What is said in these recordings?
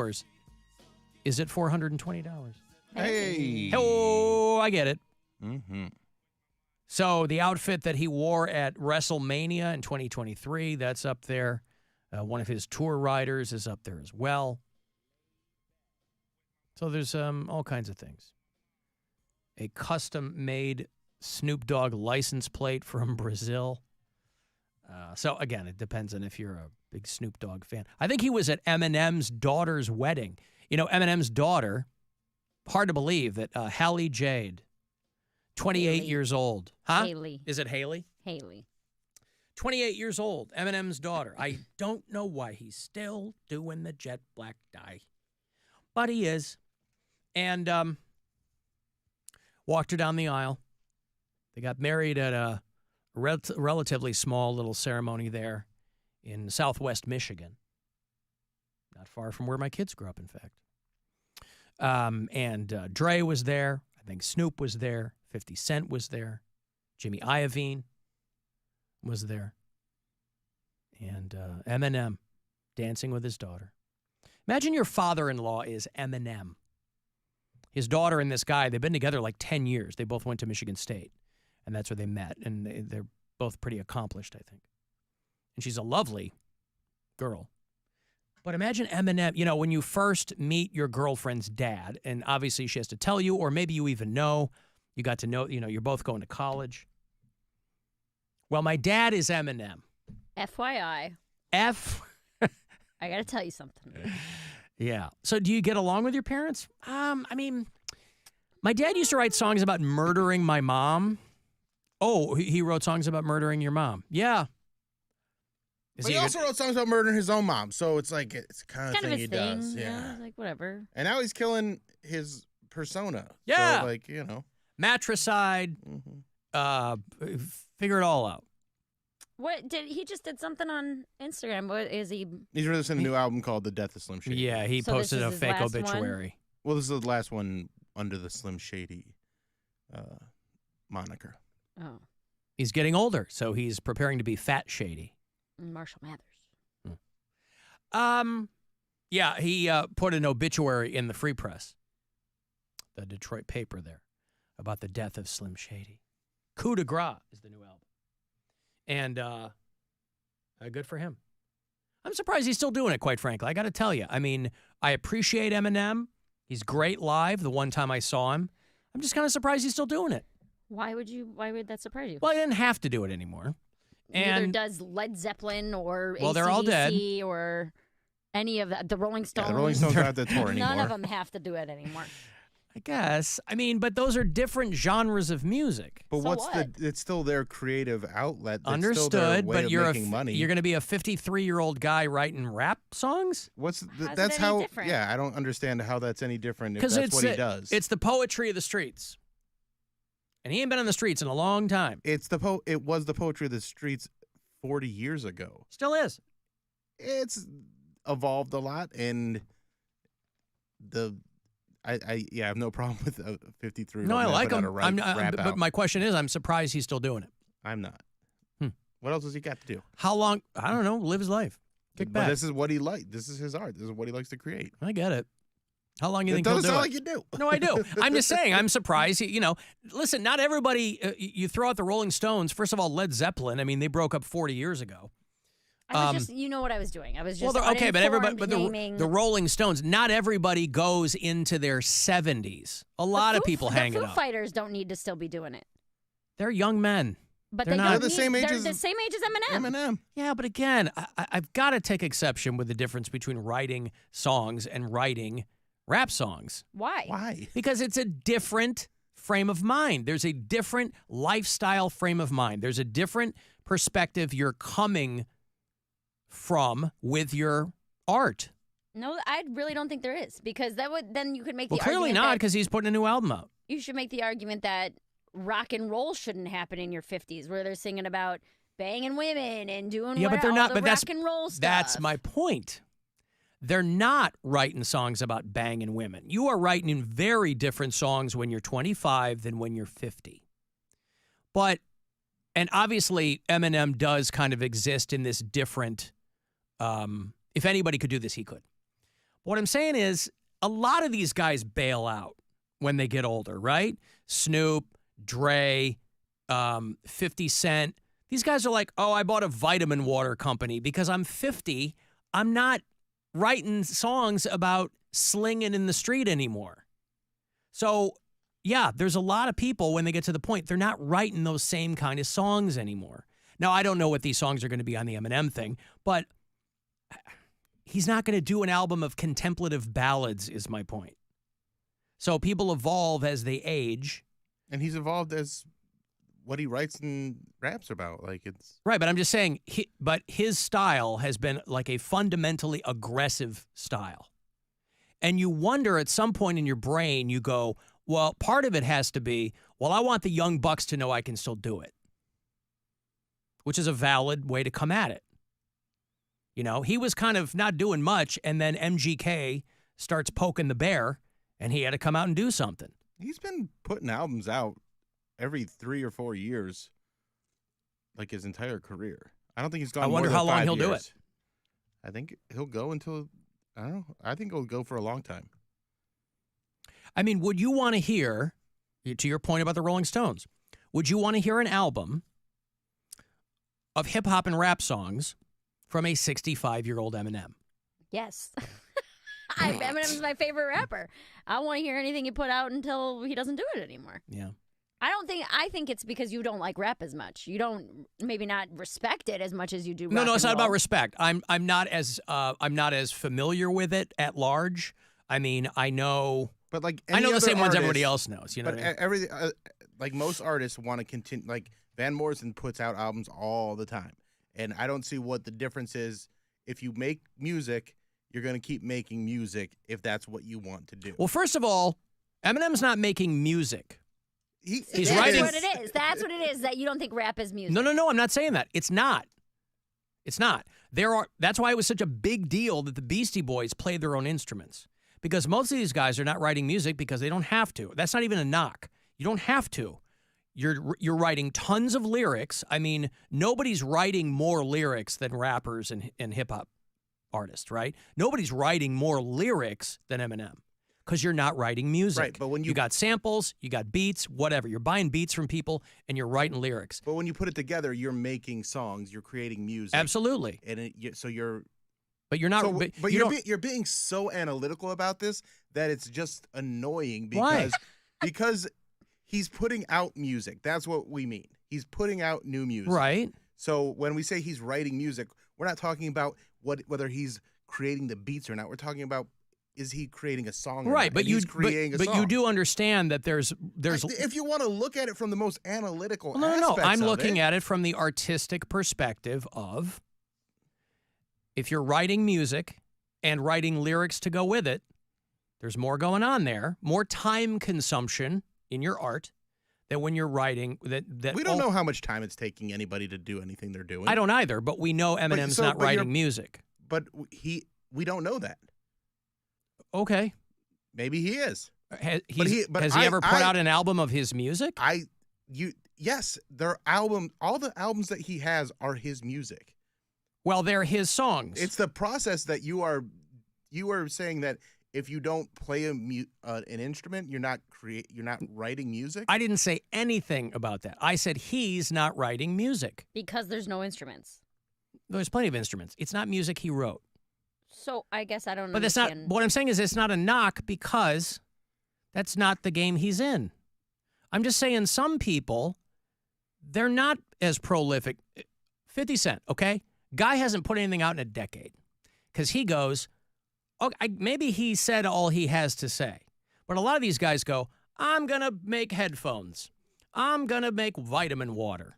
is at $420. Hey. Oh, I get it. Mm-hmm. So the outfit that he wore at WrestleMania in 2023, that's up there. One of his tour riders is up there as well. So there's all kinds of things. A custom-made Snoop Dogg license plate from Brazil. So, again, it depends on if you're a big Snoop Dogg fan. I think he was at Eminem's daughter's wedding. You know, Eminem's daughter, hard to believe that Hallie Jade, 28 Haley. years old. Huh? Haley. Is it Haley? Haley. 28 years old, Eminem's daughter. I don't know why he's still doing the jet black dye, but he is. And walked her down the aisle. They got married at a relatively small little ceremony there in southwest Michigan. Not far from where my kids grew up, in fact. And Dre was there. I think Snoop was there. 50 Cent was there. Jimmy Iovine was there. And Eminem dancing with his daughter. Imagine your father-in-law is Eminem. His daughter and this guy, they've been together like 10 years. They both went to Michigan State, and that's where they met. And they're both pretty accomplished, I think. And she's a lovely girl. But imagine Eminem, you know, when you first meet your girlfriend's dad, and obviously she has to tell you, or maybe you even know, you got to know, you know, you're both going to college. Well, my dad is Eminem. FYI. I got to tell you something. Yeah. So do you get along with your parents? I mean, my dad used to write songs about murdering my mom. Oh, he wrote songs about murdering your mom. Yeah. But he also wrote songs about murdering his own mom, so it's like it's kind of thing his he thing. does. Yeah. Like whatever. And now he's killing his persona. Yeah. So, like, you know. Matricide. Mm-hmm. Figure it all out. What did he just did something on Instagram? What is he? He's releasing a new album called The Death of Slim Shady. Yeah, he So this posted is a his fake last obituary. Well, this is the last one under the Slim Shady moniker. Oh, He's getting older, so he's preparing to be Fat Shady. Marshall Mathers. Yeah, he put an obituary in the Free Press, the Detroit paper there, about the death of Slim Shady. Coup de Grace is the new album. And good for him. I'm surprised he's still doing it, quite frankly. I got to tell you. I mean, I appreciate Eminem. He's great live the one time I saw him. I'm just kind of surprised he's still doing it. Why would that surprise you? Well, he didn't have to do it anymore. Neither does Led Zeppelin or well, they're all dead. AC or any of the Rolling Stones. Yeah, the Rolling Stones aren't the tour anymore. None of them have to do it anymore. I guess. I mean, but those are different genres of music. But So what? it's still their creative outlet. That's Understood, still their way but of you're making money. you're going to be a 53-year-old guy writing rap songs? How's it any different? Yeah, I don't understand how that's any different if 'Cause that's what he does. It's the poetry of the streets. And he ain't been on the streets in a long time. It was the poetry of the streets 40 years ago. Still is. It's evolved a lot, and I have no problem with a 53. No, I like him. But but my question is, I'm surprised he's still doing it. I'm not. Hmm. What else has he got to do? How long? I don't know. Live his life. Kick But back. this is what he likes. This is his art. This is what he likes to create. I get it. How long do you It think he'll do doesn't sound it? like you do. No, I do. I'm just saying, I'm surprised. You know, listen, not everybody, you throw out the Rolling Stones. First of all, Led Zeppelin, I mean, they broke up 40 years ago. I was just, you know what I was doing. I was just okay, but everybody, naming. the Rolling Stones, not everybody goes into their 70s. A lot of people hang it The up. Foo Fighters don't need to still be doing it. They're young men. But They're they not- don't They're the need- same age they're as- the same age as Eminem. Eminem. Yeah, but again, I've got to take exception with the difference between writing songs and writing rap songs. Why? Why? Because it's a different frame of mind. There's a different lifestyle frame of mind. There's a different perspective you're coming from with your art. No, I really don't think there is, because then you could make Well, the clearly argument not, that because he's putting a new album out. you should make the argument that rock and roll shouldn't happen in your 50s, where they're singing about banging women and doing Yeah, but they're all not. the But rock and roll stuff. that's my point. They're not writing songs about banging women. You are writing in very different songs when you're 25 than when you're 50. And obviously Eminem does kind of exist in this different, if anybody could do this, he could. What I'm saying is a lot of these guys bail out when they get older, right? Snoop, Dre, 50 Cent. These guys are like, oh, I bought a vitamin water company because I'm 50. I'm not writing songs about slinging in the street anymore. So, yeah, there's a lot of people when they get to the point, they're not writing those same kind of songs anymore. Now, I don't know what these songs are going to be on the Eminem thing, but he's not going to do an album of contemplative ballads, is my point. So people evolve as they age. And he's evolved as what he writes and raps about. Like, it's right, but I'm just saying, but his style has been like a fundamentally aggressive style. And you wonder at some point in your brain, you go, well, part of it has to be, well, I want the young bucks to know I can still do it, which is a valid way to come at it. You know, he was kind of not doing much, and then MGK starts poking the bear, and he had to come out and do something. He's been putting albums out every 3 or 4 years, like his entire career. I don't think he's gone. I wonder how long he'll do it. I think he'll go until, I don't know. I think he'll go for a long time. I mean, would you want to hear, to your point about the Rolling Stones, would you want to hear an album of hip hop and rap songs from a 65-year-old Eminem? Yes. Eminem's my favorite rapper. I don't want to hear anything he put out until he doesn't do it anymore. Yeah. I think it's because you don't like rap as much. You don't maybe not respect it as much as you do rock No, it's and not roll. about respect. I'm not as familiar with it at large. I mean, I know, but like I know the same ones artist, everybody else knows. You know, but what I mean? every like most artists want to continue. Like Van Morrison puts out albums all the time, and I don't see what the difference is. If you make music, you're going to keep making music if that's what you want to do. Well, first of all, Eminem's not making music. He's That's writing. what it is. That's what it is, that you don't think rap is music. No, I'm not saying that. It's not. It's not. That's why it was such a big deal that the Beastie Boys played their own instruments. Because most of these guys are not writing music because they don't have to. That's not even a knock. You don't have to. You're writing tons of lyrics. I mean, nobody's writing more lyrics than rappers and hip-hop artists, right? Nobody's writing more lyrics than Eminem because you're not writing music. Right, but when you got samples, you got beats, whatever. You're buying beats from people and you're writing lyrics. But when you put it together, you're making songs, you're creating music. Absolutely. And so you're... But you're not. So, but you're being so analytical about this that it's just annoying because he's putting out music. That's what we mean. He's putting out new music. Right. So when we say he's writing music, we're not talking about whether he's creating the beats or not. We're talking about, is he creating a song or right, not? but he's creating a song. But you do understand that there's if you want to look at it from the most analytical no. aspects I'm of looking it, at it from the artistic perspective of, if you're writing music and writing lyrics to go with it, there's more going on there, more time consumption in your art than when you're writing that we don't know how much time it's taking anybody to do anything they're doing. I don't either, but we know Eminem's not writing music. But we don't know that. Okay. Maybe he is. Has he ever put out an album of his music? Yes, all the albums that he has are his music. Well, they're his songs. It's the process that you are saying that if you don't play an instrument, you're not writing music. I didn't say anything about that. I said he's not writing music Because there's no instruments. There's plenty of instruments. It's not music he wrote. So I guess I don't But that's not understand. what I'm saying is it's not a knock because that's not the game he's in. I'm just saying some people, they're not as prolific. 50 Cent, okay? Guy hasn't put anything out in a decade because he goes, maybe he said all he has to say. But a lot of these guys go, I'm going to make headphones. I'm going to make vitamin water.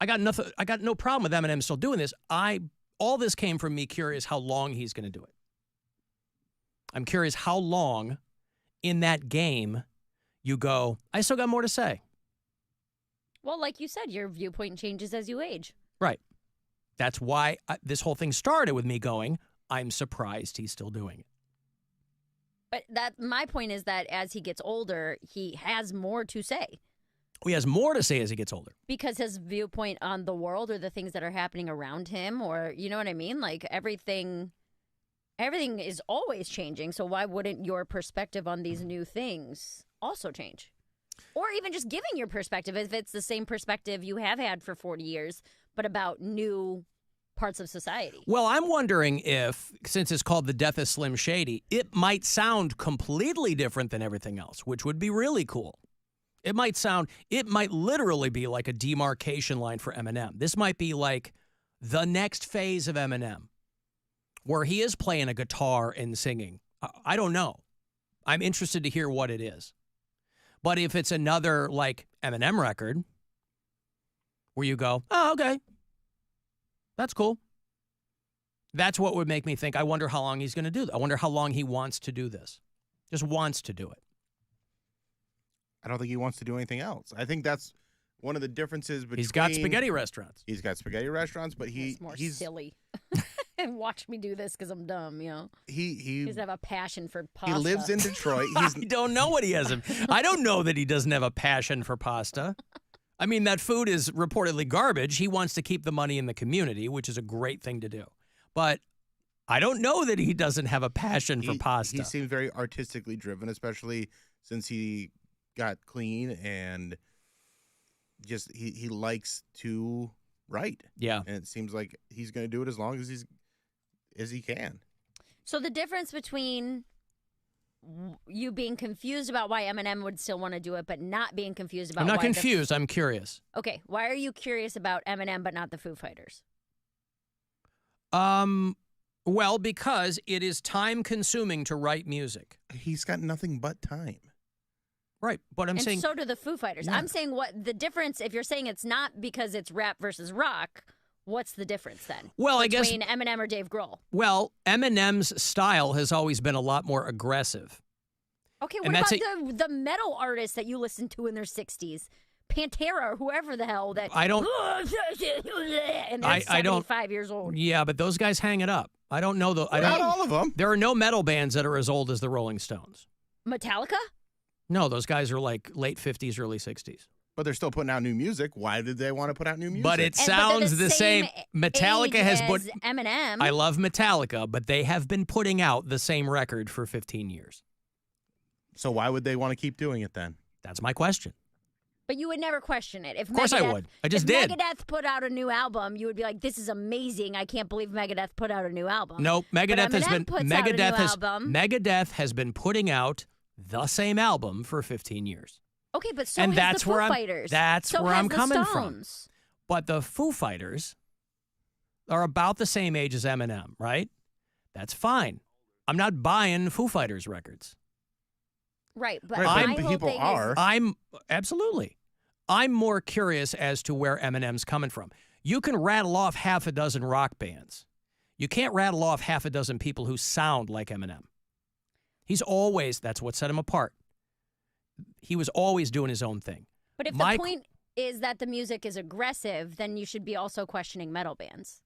I got no problem with Eminem still doing this. All this came from me curious how long he's going to do it. I'm curious how long in that game you go, I still got more to say. Well, like you said, your viewpoint changes as you age. Right. That's why this whole thing started with me going, I'm surprised he's still doing it. But my point is that as he gets older, he has more to say. He has more to say as he gets older. Because his viewpoint on the world or the things that are happening around him, or you know what I mean? Like everything Everything is always changing, so why wouldn't your perspective on these new things also change? Or even just giving your perspective, if it's the same perspective you have had for 40 years, but about new parts of society. Well, I'm wondering if, since it's called The Death of Slim Shady, it might sound completely different than everything else, which would be really cool. It might literally be like a demarcation line for Eminem. This might be like the next phase of Eminem, where he is playing a guitar and singing. I don't know. I'm interested to hear what it is. But if it's another, like, Eminem record, where you go, oh, okay, that's cool. That's what would make me think, I wonder how long he's going to do that. I wonder how long he wants to do this. Just wants to do it. I don't think he wants to do anything else. I think that's one of the differences between... He's got spaghetti restaurants. He's got spaghetti restaurants, but It's more silly. And watch me do this because I'm dumb, you know. He doesn't have a passion for pasta. He lives in Detroit. I don't know what he has. I don't know that he doesn't have a passion for pasta. I mean, that food is reportedly garbage. He wants to keep the money in the community, which is a great thing to do. But I don't know that he doesn't have a passion for pasta. He seems very artistically driven, especially since he got clean and just he likes to write. Yeah. And it seems like he's going to do it as long as he can. So the difference between you being confused about why Eminem would still want to do it, but not being confused about I'm not why confused. I'm curious. Okay. Why are you curious about Eminem but not the Foo Fighters? Well, because it is time consuming to write music. He's got nothing but time. Right. But I'm saying. And so do the Foo Fighters. Yeah. I'm saying what the difference, if you're saying it's not because it's rap versus rock, what's the difference then? Well, I guess. Between Eminem or Dave Grohl? Well, Eminem's style has always been a lot more aggressive. Okay, what about the metal artists that you listen to in their 60s? Pantera or whoever the hell that... I don't... And they're 75 years old. Yeah, but those guys hang it up. I don't know. Not all of them. There are no metal bands that are as old as the Rolling Stones. Metallica? No, those guys are like late 50s, early 60s. But they're still putting out new music. Why did they want to put out new music? But it sounds the same. Metallica has put... Eminem. I love Metallica, but they have been putting out the same record for 15 years. So why would they want to keep doing it then? That's my question. But you would never question it. Of course I would. I just did. If Megadeth put out a new album, you would be like, "This is amazing! I can't believe Megadeth put out a new album." Nope. Megadeth Megadeth has been putting out the same album for 15 years. Okay, but so and has that's the Foo where Fighters. That's so where has I'm the coming Stones. from. But the Foo Fighters are about the same age as Eminem, right? That's fine. I'm not buying Foo Fighters records. Right, but people are. Absolutely. I'm more curious as to where Eminem's coming from. You can rattle off half a dozen rock bands. You can't rattle off half a dozen people who sound like Eminem. That's what set him apart. He was always doing his own thing. But if the point is that the music is aggressive, then you should be also questioning metal bands.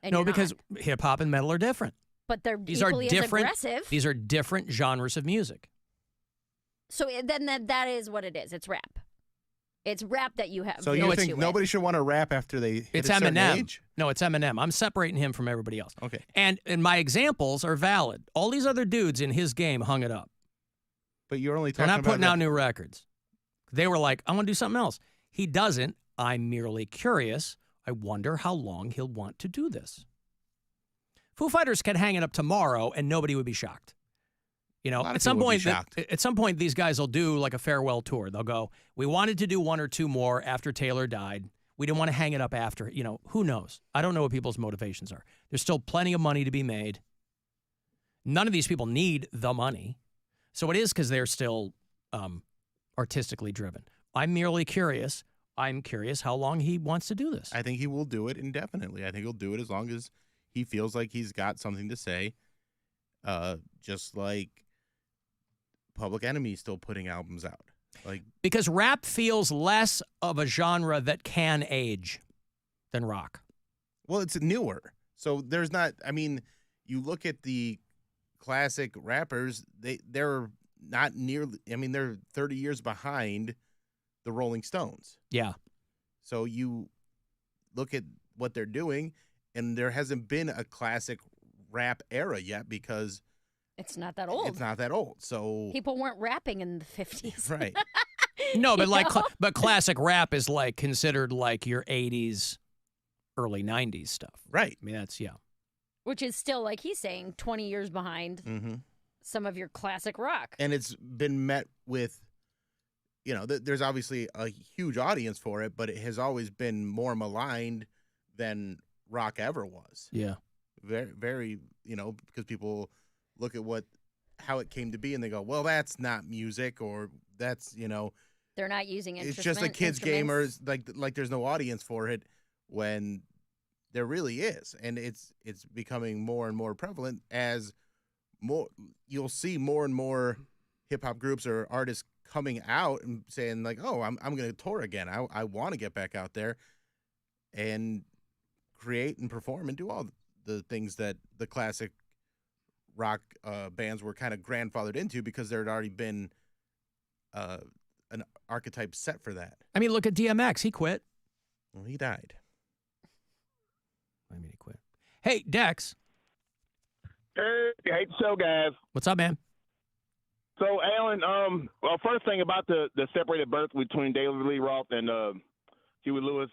And no, because hip hop and metal are different. But they're equally as aggressive. These are different genres of music. So then that is what it is. It's rap. It's rap that you have. So you think nobody should want to rap after they hit a certain age? No, it's Eminem. I'm separating him from everybody else. Okay. And my examples are valid. All these other dudes in his game hung it up. But you're only talking They're not about putting out new records. They were like, I want to do something else. He doesn't. I'm merely curious. I wonder how long he'll want to do this. Foo Fighters can hang it up tomorrow and nobody would be shocked. You know, at some point, these guys will do like a farewell tour. They'll go, we wanted to do one or two more after Taylor died. We didn't want to hang it up after. You know, who knows? I don't know what people's motivations are. There's still plenty of money to be made. None of these people need the money. So it is because they're still artistically driven. I'm merely curious. I'm curious how long he wants to do this. I think he will do it indefinitely. I think he'll do it as long as he feels like he's got something to say. Just like Public Enemy still putting albums out. Because rap feels less of a genre that can age than rock. Well, it's newer. So there's not, I mean, you look at the classic rappers, they're not nearly, I mean, they're 30 years behind the Rolling Stones. Yeah. So you look at what they're doing, and there hasn't been a classic rap era yet because It's not that old. it's not that old. So People weren't rapping in the 50s. right. No, but You like, know? but classic rap is like considered like your 80s, early 90s stuff. Right. I mean, that's, yeah. Which is still, like he's saying, 20 years behind Mm-hmm. some of your classic rock. And it's been met with, you know, there's obviously a huge audience for it, but it has always been more maligned than rock ever was. Yeah. Very, very, you know, because people look at how it came to be and they go, well, that's not music, or that's, you know, They're not using it's just a kids' instruments. gamers, like there's no audience for it, when there really is. And it's becoming more and more prevalent as you'll see more and more hip hop groups or artists coming out and saying like, oh, I'm going to tour again. I want to get back out there and create and perform and do all the things that the classic rock bands were kind of grandfathered into because there had already been an archetype set for that. I mean, look at DMX. He quit. Well, he died. I mean, he quit. Hey, Dex. Hey, so guys. What's up, man? So Alan, well, first thing about the separated birth between David Lee Roth and Huey Lewis,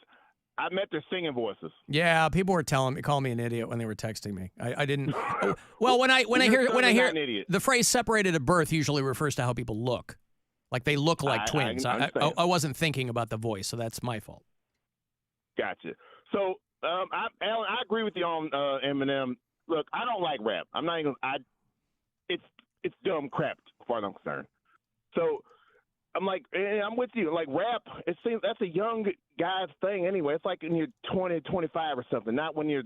I met their singing voices. Yeah, people were calling me an idiot when they were texting me. I didn't. Well, when I hear an idiot. the phrase "separated at birth" usually refers to how people look, like they look like twins. I understand. I wasn't thinking about the voice, so that's my fault. Gotcha. So, Alan, I agree with you on Eminem. Look, I don't like rap. I'm not even. It's dumb crap as far as I'm concerned. So, I'm like, I'm with you. Like rap, it seems that's a young guy's thing anyway. It's like when you're 20, 25 or something, not when you're.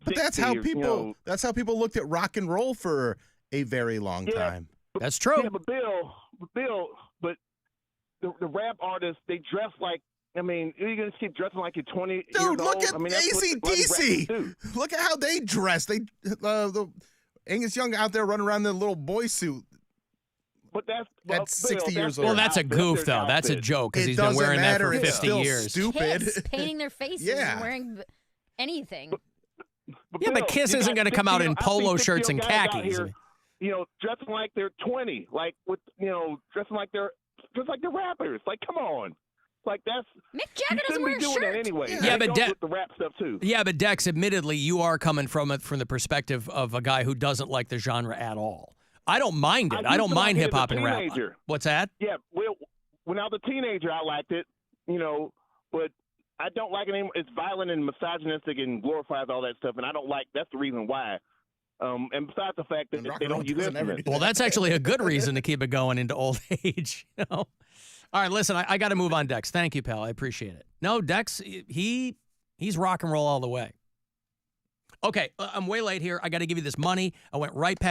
But that's how 60 or, people. You know, that's how people looked at rock and roll for a very long time. That's true. Yeah, but the rap artists, they dress like. I mean, you're gonna keep dressing like you're 20 years Dude, old. look at I mean, that's what AC/DC. rappers do. Look at how they dress. They the Angus Young out there running around in the little boy suit. But At Bill, 60 years their old. Well, that's a outfit, goof, their though. That's a outfit. joke because It he's been doesn't wearing that matter. for It's 50 still years. stupid. Kiss, painting their faces, Yeah. and wearing anything. Yeah, but Bill, Kiss you isn't got going to come out in 60 polo I see shirts 60 and guys out khakis. here, you know, dressing like they're 20, like with, you know, dressing like they're just like the rappers. Like, come on, like that's Mick you Jagger doesn't shouldn't wear be a doing shirt. that anyway. Yeah, That but goes with the rap stuff too. Yeah, but Dex, admittedly, you are coming from the perspective of a guy who doesn't like the genre at all. I don't mind it. I don't mind hip hop and rap. Teenager. What's that? Yeah, well, when I was a teenager, I liked it, you know, but I don't like it anymore. It's violent and misogynistic and glorifies all that stuff, and I don't like. That's the reason why. And besides the fact that And rock they and roll don't use doesn't ever instruments. do Well, that's actually a good reason to keep it going into old age. You know. All right, listen, I got to move on, Dex. Thank you, pal. I appreciate it. No, Dex, he's rock and roll all the way. Okay, I'm way late here. I got to give you this money. I went right past